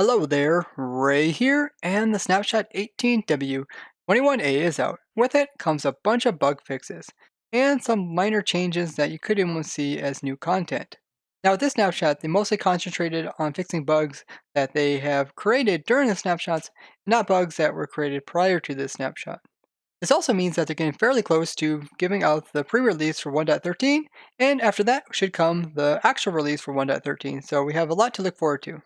Hello there, Ray here, and the Snapshot 18W21A is out. With it comes a bunch of bug fixes, and some minor changes that you could even see as new content. Now with this snapshot, they mostly concentrated on fixing bugs that they have created during the snapshots, not bugs that were created prior to this snapshot. This also means that they're getting fairly close to giving out the pre-release for 1.13, and after that should come the actual release for 1.13, so we have a lot to look forward to.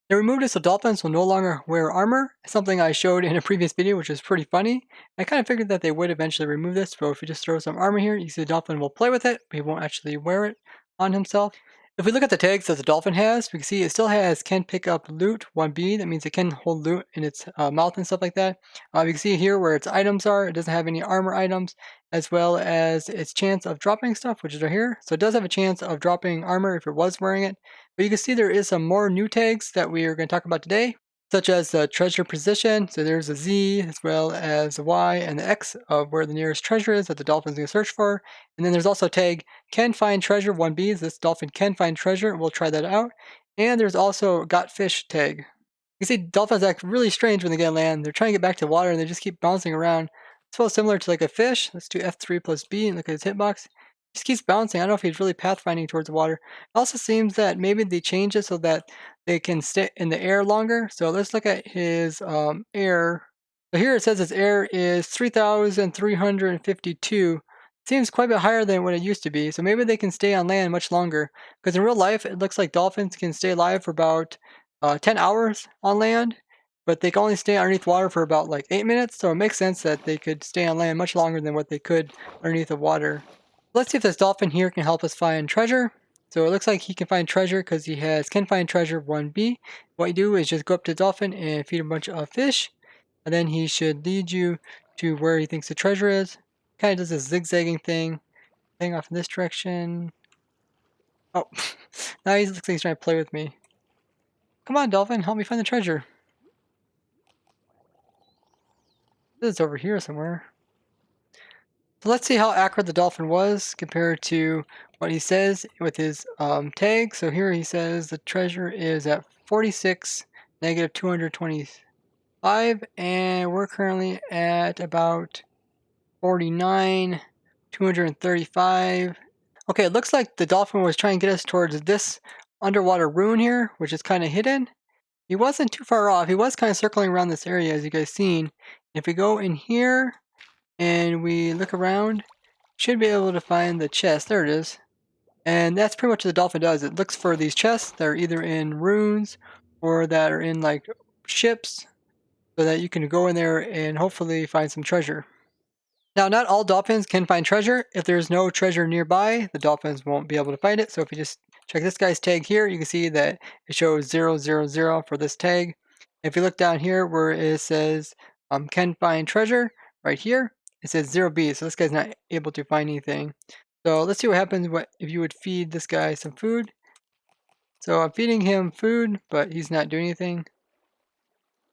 They removed it so dolphins will no longer wear armor, something I showed in a previous video, which is pretty funny. I kind of figured that they would eventually remove this, but if we just throw some armor here, you see the dolphin will play with it, but he won't actually wear it on himself. If we look at the tags that the dolphin has, we can see it still has can pick up loot 1B. That means it can hold loot in its mouth and stuff like that. You can see here where its items are. It doesn't have any armor items, as well as its chance of dropping stuff, which is right here. So it does have a chance of dropping armor if it was wearing it. But you can see there is some more new tags that we are going to talk about today, such as the treasure position. So there's a Z as well as a Y and the X of where the nearest treasure is that the dolphin's going to search for. And then there's also a tag can find treasure 1B. This dolphin can find treasure. We'll try that out. And there's also got fish tag. You see dolphins act really strange when they get on land. They're trying to get back to the water and they just keep bouncing around. It's well similar to like a fish. Let's do F3 plus B and look at his hitbox. Just keeps bouncing. I don't know if he's really pathfinding towards the water. It also seems that maybe they changed it so that they can stay in the air longer. So let's look at his air. So here it says his air is 3,352. Seems quite a bit higher than what it used to be. So maybe they can stay on land much longer. Because in real life, it looks like dolphins can stay alive for about 10 hours on land. But they can only stay underneath water for about like 8 minutes. So it makes sense that they could stay on land much longer than what they could underneath the water. Let's see if this dolphin here can help us find treasure. So it looks like he can find treasure because he has can find treasure 1B. What you do is just go up to the dolphin and feed a bunch of fish. And then he should lead you to where he thinks the treasure is. Kind of does this zigzagging thing off in this direction. Oh, now he looks like he's trying to play with me. Come on, dolphin, help me find the treasure. This is over here somewhere. So let's see how accurate the dolphin was compared to what he says with his tag. So here he says the treasure is at 46, negative 225, and we're currently at about 49, 235. Okay, it looks like the dolphin was trying to get us towards this underwater ruin here, which is kind of hidden. He wasn't too far off. He was kind of circling around this area, as you guys seen. If we go in here, and we look around, should be able to find the chest. There it is. And that's pretty much what the dolphin does. It looks for these chests that are either in ruins or that are in like ships so that you can go in there and hopefully find some treasure. Now, not all dolphins can find treasure. If there's no treasure nearby, the dolphins won't be able to find it. So if you just check this guy's tag here, you can see that it shows 000 for this tag. If you look down here where it says can find treasure, right here, it says 0B, so this guy's not able to find anything. So let's see what happens if you would feed this guy some food. So I'm feeding him food, but he's not doing anything.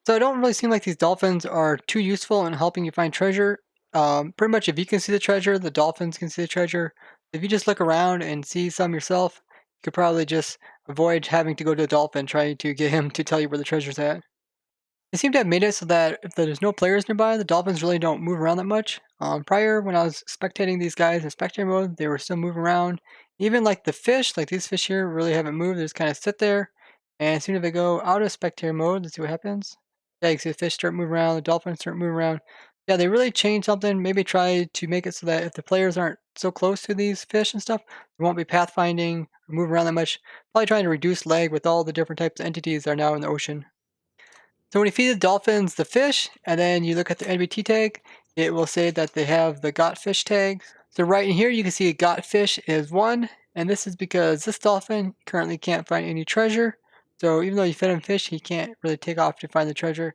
So it don't really seem like these dolphins are too useful in helping you find treasure. Pretty much if you can see the treasure, the dolphins can see the treasure. If you just look around and see some yourself, you could probably just avoid having to go to the dolphin trying to get him to tell you where the treasure's at. They seem to have made it so that if there's no players nearby, the dolphins really don't move around that much. Prior, when I was spectating these guys in spectator mode, they were still moving around. Even like the fish, like these fish here, really haven't moved. They just kind of sit there. And as soon as they go out of spectator mode, let's see what happens. Yeah, you can see the fish start moving around, the dolphins start moving around. Yeah, they really changed something. Maybe try to make it so that if the players aren't so close to these fish and stuff, they won't be pathfinding or moving around that much. Probably trying to reduce lag with all the different types of entities that are now in the ocean. So when you feed the dolphins the fish, and then you look at the NBT tag, it will say that they have the got fish tag. So right in here, you can see got fish is 1, and this is because this dolphin currently can't find any treasure. So even though you fed him fish, he can't really take off to find the treasure.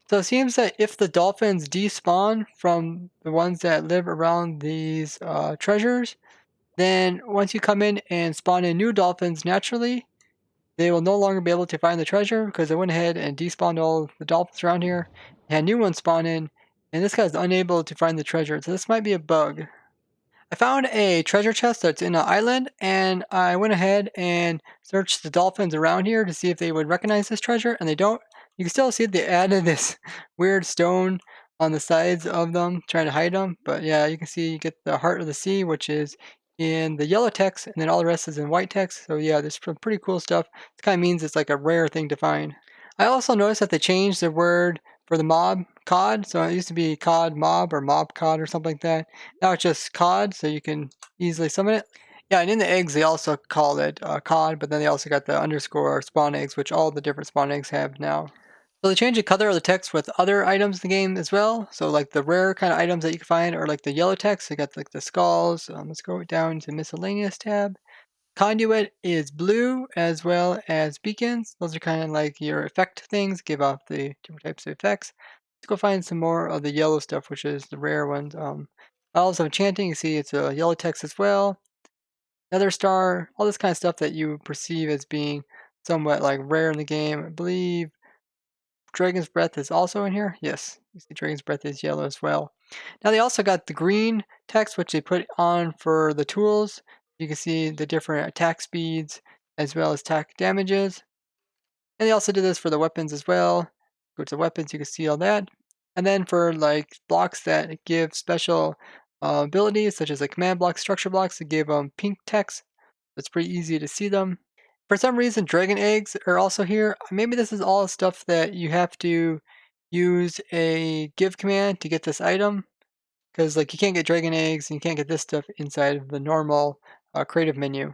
So it seems that if the dolphins despawn from the ones that live around these treasures, then once you come in and spawn in new dolphins naturally, they will no longer be able to find the treasure because they went ahead and despawned all the dolphins around here and had new ones spawn in, and this guy's unable to find the treasure. So this might be a bug. I found a treasure chest that's in an island, and I went ahead and searched the dolphins around here to see if they would recognize this treasure, and they don't. You can still see they added this weird stone on the sides of them, trying to hide them. But yeah, you can see you get the heart of the sea, which is in the yellow text, and then all the rest is in white text. So yeah, there's some pretty cool stuff. It kind of means it's like a rare thing to find. I also noticed that they changed the word for the mob cod. So it used to be cod mob or mob cod or something like that. Now it's just cod, so you can easily summon it. Yeah, and in the eggs they also call it cod, but then they also got the underscore spawn eggs, which all the different spawn eggs have now. So they change the color of the text with other items in the game as well. So like the rare kind of items that you can find are like the yellow text. They got like the skulls. Let's go down to miscellaneous tab. Conduit is blue as well as beacons. Those are kind of like your effect things, give off the different types of effects. Let's go find some more of the yellow stuff, which is the rare ones. Vials of Enchanting, you see it's a yellow text as well. Nether Star, all this kind of stuff that you perceive as being somewhat like rare in the game. I believe Dragon's Breath is also in here. Yes, you see Dragon's Breath is yellow as well. Now they also got the green text, which they put on for the tools. You can see the different attack speeds as well as attack damages. And they also did this for the weapons as well. Go to weapons, you can see all that. And then for like blocks that give special abilities, such as like command blocks, structure blocks, they give them pink text. It's pretty easy to see them. For some reason, dragon eggs are also here. Maybe this is all stuff that you have to use a give command to get this item. Because like you can't get dragon eggs and you can't get this stuff inside of the normal creative menu.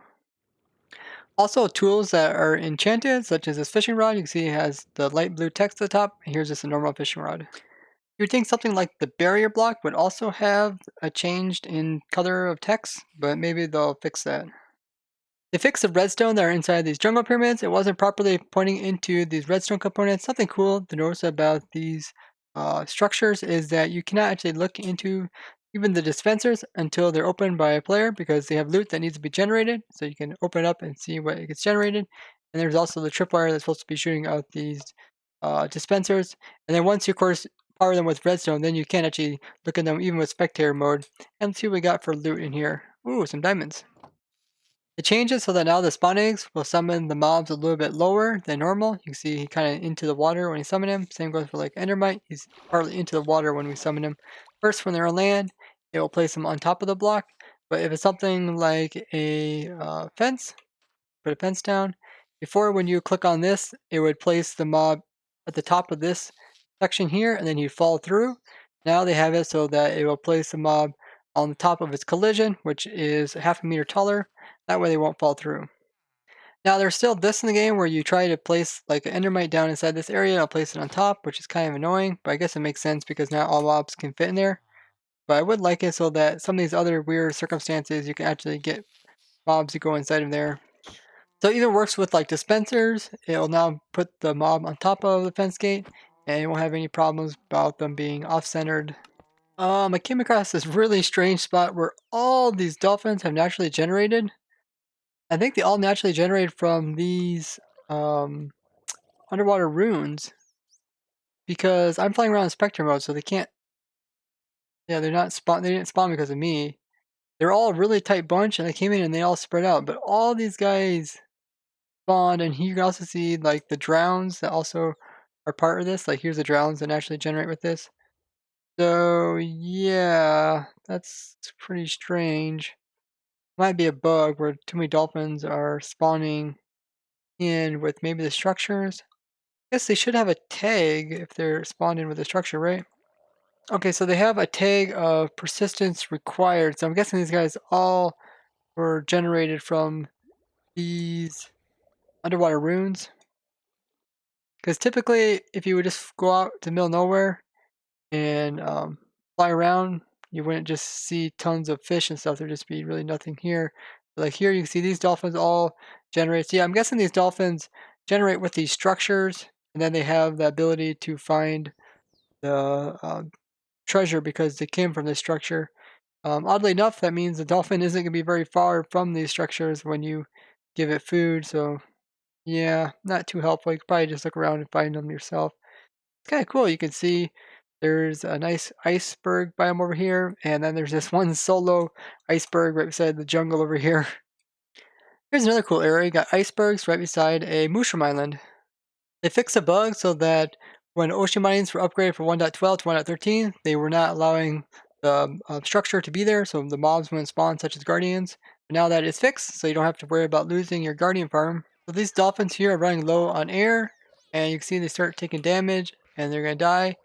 Also, tools that are enchanted, such as this fishing rod, you can see it has the light blue text at the top. Here's just a normal fishing rod. You'd think something like the barrier block would also have a changed in color of text, but maybe they'll fix that. They fixed the redstone that are inside these jungle pyramids. It wasn't properly pointing into these redstone components. Something cool to notice about these structures is that you cannot actually look into even the dispensers until they're opened by a player because they have loot that needs to be generated. So you can open it up and see what gets generated. And there's also the tripwire that's supposed to be shooting out these dispensers. And then once you, of course, power them with redstone, then you can actually look at them even with spectator mode. And see what we got for loot in here. Ooh, some diamonds. It changes so that now the spawn eggs will summon the mobs a little bit lower than normal. You can see he kind of into the water when you summon him. Same goes for like Endermite. He's partly into the water when we summon him. First, when they're on land, it will place them on top of the block. But if it's something like a fence, put a fence down. Before, when you click on this, it would place the mob at the top of this section here, and then you fall through. Now they have it so that it will place the mob on the top of its collision, which is half a meter taller. That way they won't fall through. Now there's still this in the game where you try to place like an endermite down inside this area and I'll place it on top, which is kind of annoying, but I guess it makes sense because not all mobs can fit in there. But I would like it so that some of these other weird circumstances you can actually get mobs to go inside of there. So it even works with like dispensers. It'll now put the mob on top of the fence gate and it won't have any problems about them being off-centered. I came across this really strange spot where all these dolphins have naturally generated. I think they all naturally generate from these underwater runes because I'm playing around in Spectre mode, so they can't. Yeah, they're not spawn. They didn't spawn because of me. They're all a really tight bunch, and I came in and they all spread out. But all these guys spawned, and here you can also see like the drowns that also are part of this. Like here's the drowns that naturally generate with this. So yeah, that's pretty strange. Might be a bug where too many dolphins are spawning in with maybe the structures. I guess they should have a tag if they're spawned in with a structure, right? Okay, so they have a tag of persistence required. So I'm guessing these guys all were generated from these underwater runes. Because typically, if you would just go out to the middle of nowhere and fly around, you wouldn't just see tons of fish and stuff. There'd just be really nothing here. But like here, you can see these dolphins all generate. So yeah, I'm guessing these dolphins generate with these structures, and then they have the ability to find the treasure because they came from this structure. Oddly enough, that means the dolphin isn't going to be very far from these structures when you give it food. So yeah, not too helpful. You could probably just look around and find them yourself. It's kind of cool. You can see There's a nice iceberg biome over here, and then there's this one solo iceberg right beside the jungle over here. Here's another cool area. You got icebergs right beside a mushroom island. They fixed a bug so that when ocean mines were upgraded from 1.12 to 1.13, they were not allowing the structure to be there, so the mobs wouldn't spawn, such as guardians. But now that is fixed, so you don't have to worry about losing your guardian farm. So these dolphins here are running low on air, and you can see they start taking damage, and they're going to die.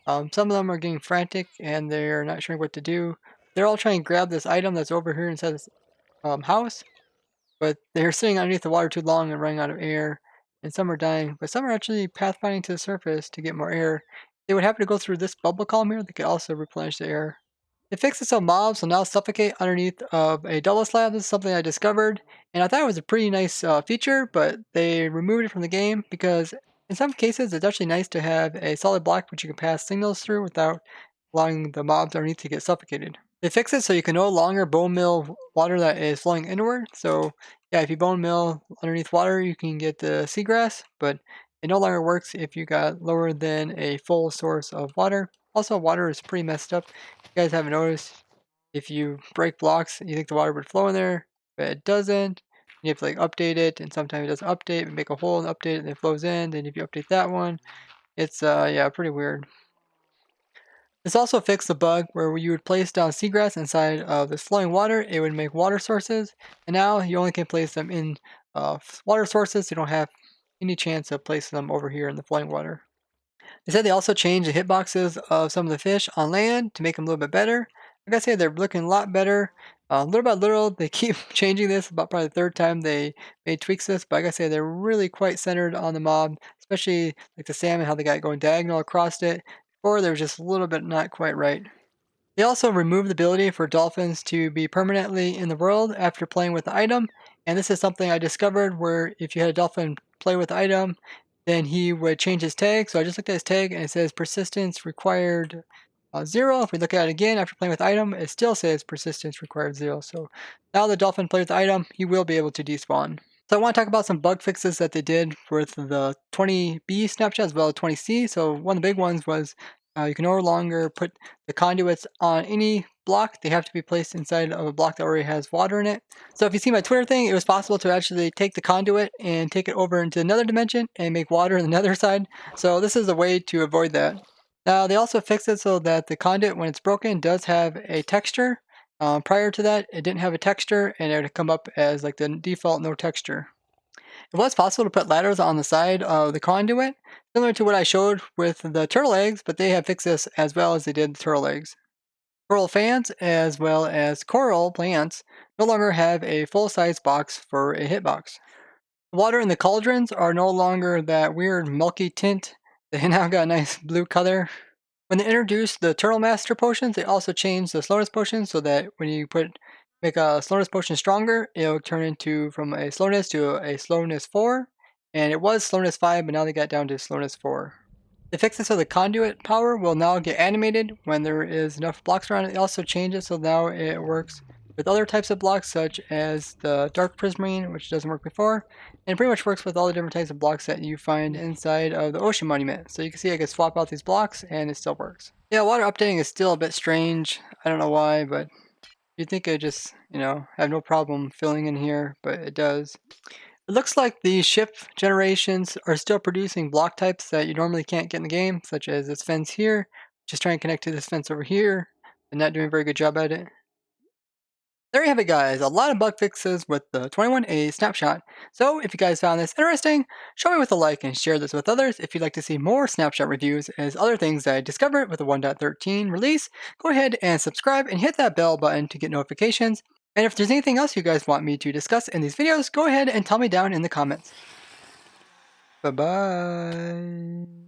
Some of them are getting frantic, and they're not sure what to do. They're all trying to grab this item that's over here inside this house, but they're sitting underneath the water too long and running out of air. And some are dying, but some are actually pathfinding to the surface to get more air. If they would happen to go through this bubble column here, they could also replenish the air. They fixed it so mobs will now suffocate underneath of a double slab. This is something I discovered, and I thought it was a pretty nice feature, but they removed it from the game because in some cases it's actually nice to have a solid block which you can pass signals through without allowing the mobs underneath to get suffocated. They fix it so you can no longer bone mill water that is flowing inward. So yeah, if you bone mill underneath water, you can get the seagrass, but it no longer works if you got lower than a full source of water. Also, water is pretty messed up. If you guys haven't noticed, if you break blocks, you think the water would flow in there, but it doesn't. You have to like update it, and sometimes it doesn't update, make a hole and update it, and it flows in. Then if you update that one, it's yeah, pretty weird. This also fixed the bug where you would place down seagrass inside of this flowing water. It would make water sources, and now you only can place them in water sources. You don't have any chance of placing them over here in the flowing water. They said they also changed the hitboxes of some of the fish on land to make them a little bit better. Like I said, they're looking a lot better. Little by little, they keep changing this. About probably the third time they made tweaks this, but like I say, they're really quite centered on the mob, especially like the salmon, how they got it going diagonal across it. Before, they were just a little bit not quite right. They also removed the ability for dolphins to be permanently in the world after playing with the item, and this is something I discovered where if you had a dolphin play with the item, then he would change his tag. So I just looked at his tag and it says persistence required 0. If we look at it again after playing with the item, it still says persistence required 0. So now the dolphin plays with the item, he will be able to despawn. So I want to talk about some bug fixes that they did with the 20B snapshot as well as 20C. So one of the big ones was you can no longer put the conduits on any block. They have to be placed inside of a block that already has water in it. So if you see my Twitter thing, it was possible to actually take the conduit and take it over into another dimension and make water on the other side. So this is a way to avoid that. Now they also fixed it so that the conduit, when it's broken, does have a texture. Prior to that, it didn't have a texture, and it would come up as like the default no texture. It was possible to put ladders on the side of the conduit, similar to what I showed with the turtle eggs, but they have fixed this as well as they did the turtle eggs. Coral fans, as well as coral plants, no longer have a full-size box for a hitbox. The water in the cauldrons are no longer that weird milky tint. They now got a nice blue color. When they introduced the Turtle Master potions, they also changed the slowness potion so that when you make a slowness potion stronger, it'll turn into from a slowness to a slowness 4. And it was slowness 5, but now they got down to slowness 4. They fixed it so the conduit power will now get animated when there is enough blocks around it. They also changed it so now it works with other types of blocks such as the dark prismarine, which doesn't work before, and it pretty much works with all the different types of blocks that you find inside of the ocean monument. So you can see I can swap out these blocks and it still works. Yeah, water updating is still a bit strange. I don't know why, but you'd think it just, have no problem filling in here, but it does. It looks like the ship generations are still producing block types that you normally can't get in the game, such as this fence here, just trying to connect to this fence over here, and not doing a very good job at it. There you have it, guys. A lot of bug fixes with the 21A snapshot. So if you guys found this interesting, show me with a like and share this with others. If you'd like to see more snapshot reviews as other things that I discovered with the 1.13 release, go ahead and subscribe and hit that bell button to get notifications. And if there's anything else you guys want me to discuss in these videos, go ahead and tell me down in the comments. Bye-bye.